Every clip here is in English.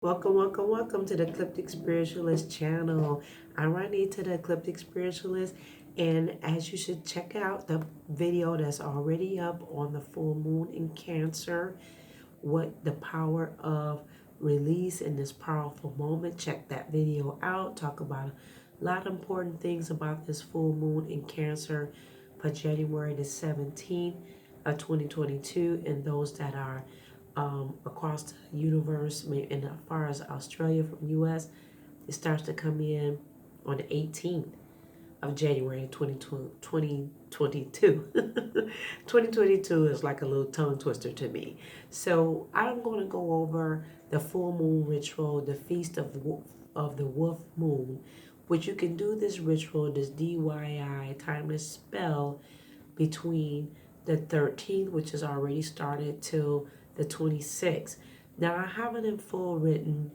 Welcome, welcome, welcome to the Ecliptic Spiritualist channel. I'm Ronnie to the Ecliptic Spiritualist, and as you should check out the video that's already up on the full moon in Cancer, what the power of release in this powerful moment. Check that video out. Talk about a lot of important things about this full moon in Cancer for January the 17th of 2022, and those that are across the universe, maybe in as far as Australia from US, it starts to come in on the 18th of January 2022. 2022 is like a little tongue twister to me. So I'm going to go over the full moon ritual, the feast of the wolf moon, which you can do this ritual, this D.Y.I timeless spell between the 13th, which has already started, till the 26th. Now I have it in full written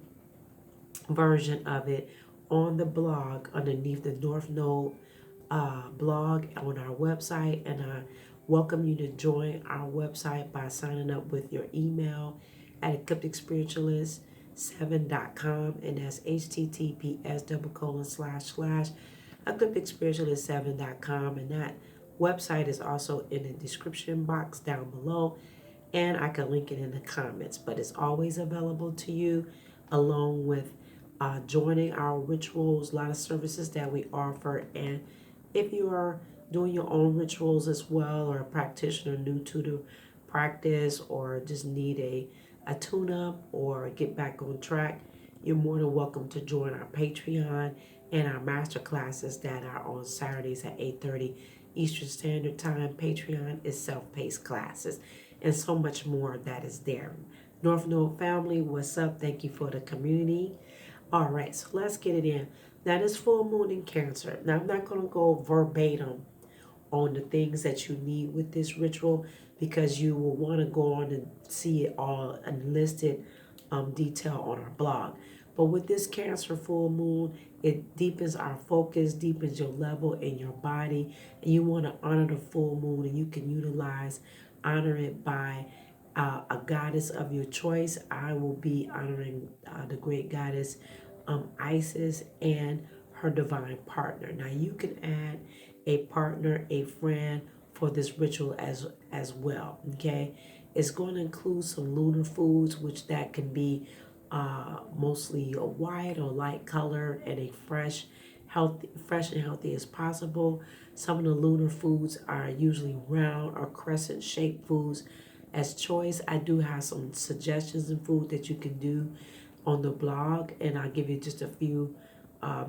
version of it on the blog underneath the North Node blog on our website, and I welcome you to join our website by signing up with your email at eclipticspiritualist7.com, and that's https://eclipticspiritualist7.com, and that website is also in the description box down below, and I can link it in the comments, but it's always available to you along with joining our rituals, a lot of services that we offer. And if you are doing your own rituals as well, or a practitioner new to the practice, or just need a tune-up or get back on track, you're more than welcome to join our Patreon and our master classes that are on Saturdays at 8:30 Eastern Standard Time. Patreon is self-paced classes and so much more that is there. North Node family, what's up? Thank you for the community. All right, so let's get it in. Now, this full moon in Cancer. Now, I'm not going to go verbatim on the things that you need with this ritual, because you will want to go on and see it all enlisted detail on our blog. But with this Cancer full moon, it deepens our focus, deepens your level in your body, and you want to honor the full moon, and you can honor it by a goddess of your choice. I will be honoring the great goddess Isis and her divine partner. Now you can add a partner, a friend for this ritual as well. Okay, it's going to include some lunar foods, which that can be mostly a white or light color, and a fresh and healthy as possible. Some of the lunar foods are usually round or crescent shaped foods as choice. I do have some suggestions in food that you can do on the blog, and I'll give you just a few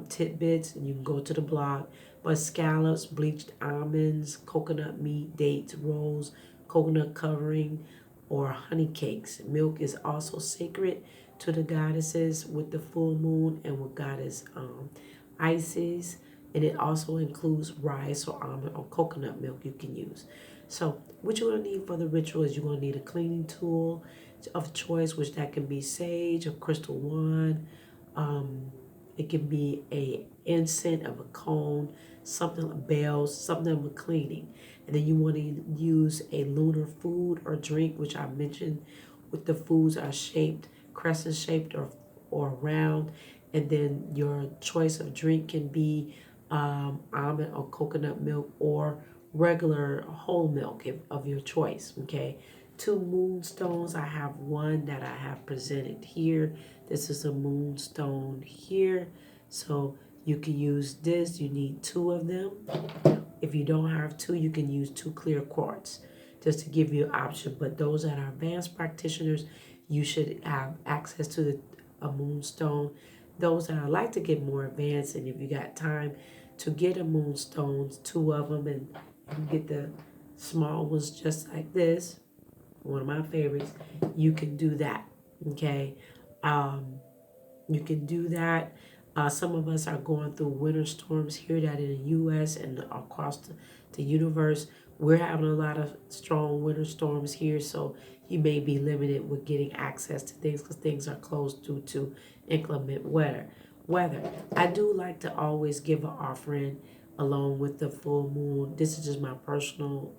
tidbits, and you can go to the blog. But scallops, bleached almonds, coconut meat, dates, rolls, coconut covering, or honey cakes. Milk is also sacred to the goddesses with the full moon and with goddess Isis, and it also includes rice or almond or coconut milk you can use. So what you're going to need for the ritual is you're going to need a cleaning tool of choice, which that can be sage, a crystal wand. It can be a incense of a cone, something like bells, something with cleaning. And then you want to use a lunar food or drink, which I mentioned, with the foods are shaped, crescent shaped or round. And then your choice of drink can be almond or coconut milk, or regular whole milk of your choice. Okay, 2 moonstones. I have one that I have presented here. This is a moonstone here, so you can use this. You need 2 of them. If you don't have 2, you can use 2 clear quartz, just to give you an option. But those that are advanced practitioners, you should have access to a moonstone. Those that I like to get more advanced, and if you got time to get a moonstone, 2 of them, and you get the small ones just like this, one of my favorites, you can do that. Okay, you can do that. Some of us are going through winter storms here that in the U.S. and across the universe. We're having a lot of strong winter storms here, so you may be limited with getting access to things because things are closed due to inclement weather. I do like to always give an offering along with the full moon. This is just my personal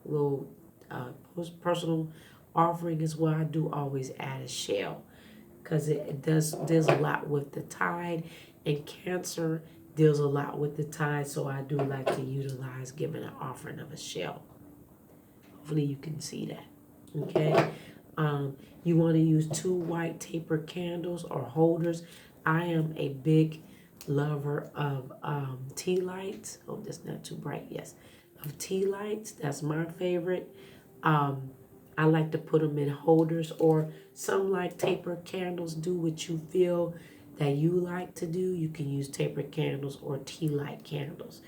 personal offering as well. I do always add a shell, because it deals a lot with the tide, and Cancer deals a lot with the tide. So I do like to utilize giving an offering of a shell. Hopefully you can see that. Okay. You want to use 2 white taper candles or holders. I am a big lover of tea lights. Hope that's not too bright. Yes, of tea lights. That's my favorite. I like to put them in holders, or some like taper candles. Do what you feel that you like to do. You can use taper candles or tea light candles.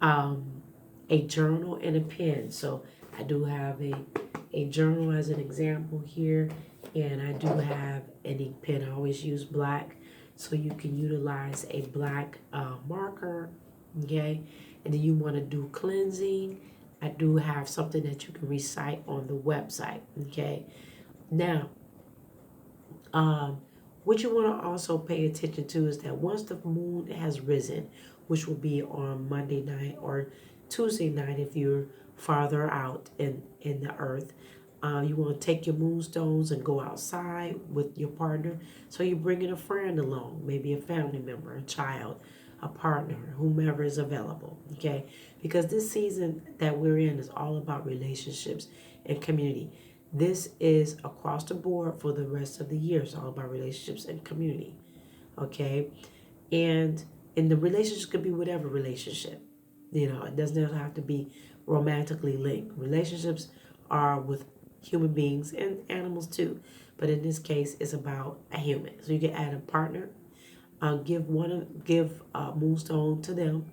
A journal and a pen. So I do have a journal as an example here, and I do have an ink pen. I always use black, so you can utilize a black marker, okay? And then you want to do cleansing. I do have something that you can recite on the website, okay? Now, what you want to also pay attention to is that once the moon has risen, which will be on Monday night or Tuesday night if you're farther out in the earth, you want to take your moonstones and go outside with your partner. So you're bringing a friend along, maybe a family member, a child, a partner, whomever is available, okay? Because this season that we're in is all about relationships and community. This is across the board for the rest of the year. It's all about relationships and community, okay? And the relationships could be whatever relationship. It doesn't have to be romantically linked. Relationships are with human beings and animals too. But in this case, it's about a human. So you can add a partner, give a moonstone to them,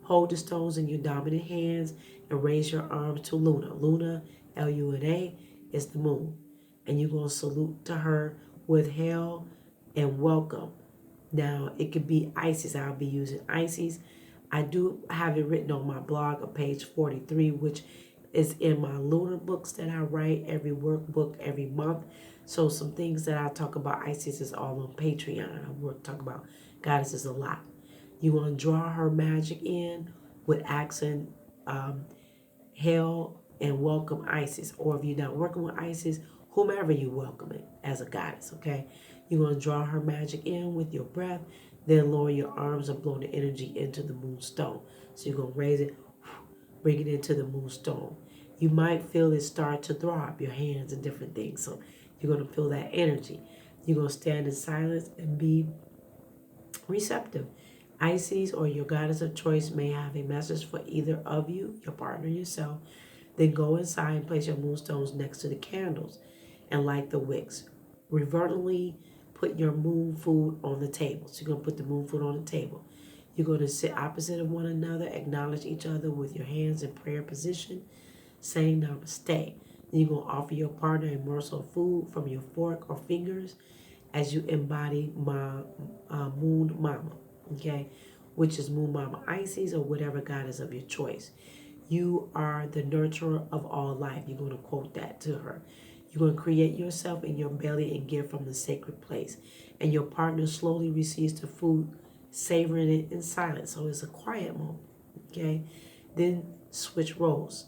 hold the stones in your dominant hands, and raise your arms to Luna. Luna, Luna, is the moon. And you're going to salute to her with hail and welcome. Now, it could be Isis. I'll be using Isis. I do have it written on my blog on page 43, which is in my lunar books that I write, every workbook every month. So some things that I talk about Isis is all on Patreon. I talk about goddesses a lot. You want to draw her magic in with accent, hail and welcome Isis. Or if you're not working with Isis, whomever you welcome it as a goddess, okay? You're going to draw her magic in with your breath, then lower your arms and blow the energy into the moonstone. So you're going to raise it, bring it into the moonstone. You might feel it start to throb, your hands and different things. So you're going to feel that energy. You're going to stand in silence and be receptive. Isis or your goddess of choice may have a message for either of you, your partner, yourself. Then go inside and place your moonstones next to the candles and light the wicks. Reverently put your moon food on the table. So you're going to put the moon food on the table. You're going to sit opposite of one another, acknowledge each other with your hands in prayer position, saying namaste. Then you're going to offer your partner a morsel of food from your fork or fingers as you embody Moon Mama, okay? Which is Moon Mama Isis or whatever goddess of your choice. You are the nurturer of all life. You're going to quote that to her. You're going to create yourself in your belly and give from the sacred place. And your partner slowly receives the food, savoring it in silence. So it's a quiet moment, okay? Then switch roles.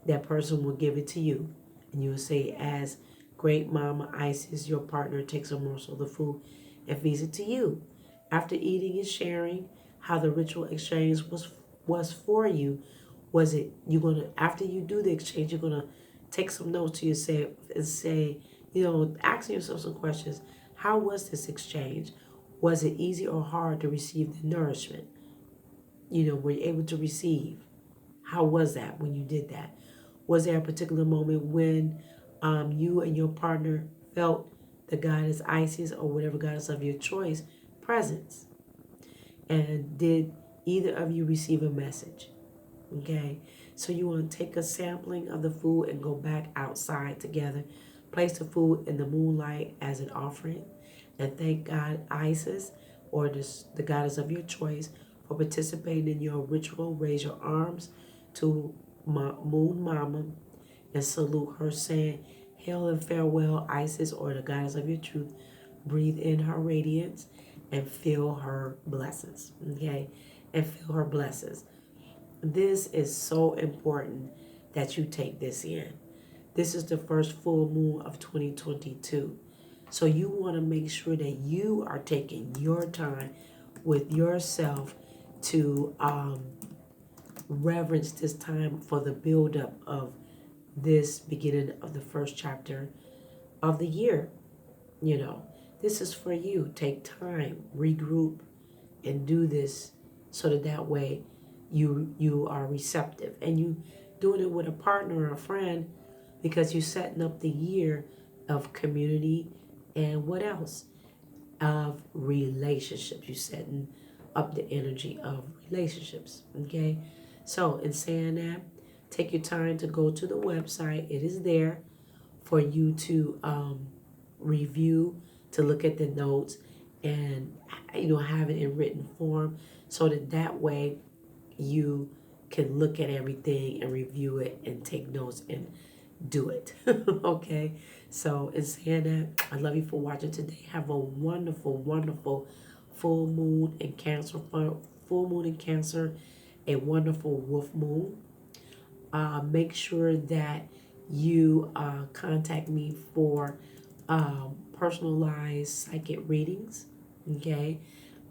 That person will give it to you. And you will say, as Great Mama Isis, your partner takes a morsel of the food and feeds it to you. After eating and sharing how the ritual exchange was for you, was it after you do the exchange, you're gonna take some notes to yourself and say, asking yourself some questions. How was this exchange? Was it easy or hard to receive the nourishment? Were you able to receive? How was that when you did that? Was there a particular moment when you and your partner felt the goddess Isis or whatever goddess of your choice presence? And did either of you receive a message? Okay, so you want to take a sampling of the food and go back outside together. Place the food in the moonlight as an offering and thank God Isis or the goddess of your choice for participating in your ritual. Raise your arms to Moon Mama and salute her, saying, hail and farewell Isis or the goddess of your truth. Breathe in her radiance and feel her blessings, okay? And feel her blessings. This is so important that you take this in. This is the first full moon of 2022. So you want to make sure that you are taking your time with yourself to reverence this time for the buildup of this beginning of the first chapter of the year. You know, this is for you. Take time, regroup, and do this so that way you are receptive, and you doing it with a partner or a friend, because you're setting up the year of community and what else, of relationships. You're setting up the energy of relationships. Okay, so in saying that, take your time to go to the website. It is there for you to review, to look at the notes, and have it in written form, so that way you can look at everything and review it and take notes and do it. Okay, so in saying that, I love you for watching today. Have a wonderful, wonderful full moon in Cancer, a wonderful wolf moon. Make sure that you contact me for personalized psychic readings. Okay,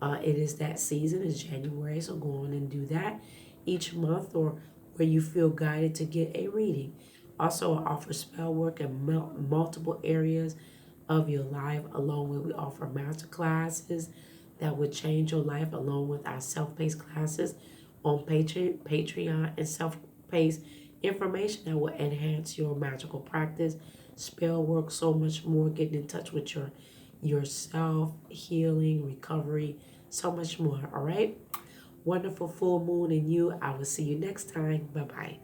it is that season. It's January, so go on and do that each month, or where you feel guided to get a reading. Also, I offer spell work in multiple areas of your life, along with we offer master classes that would change your life, along with our self-paced classes on Patreon, and self-paced information that will enhance your magical practice, spell work, so much more, getting in touch with yourself, healing, recovery, so much more. All right. Wonderful full moon in you. I will see you next time. Bye bye.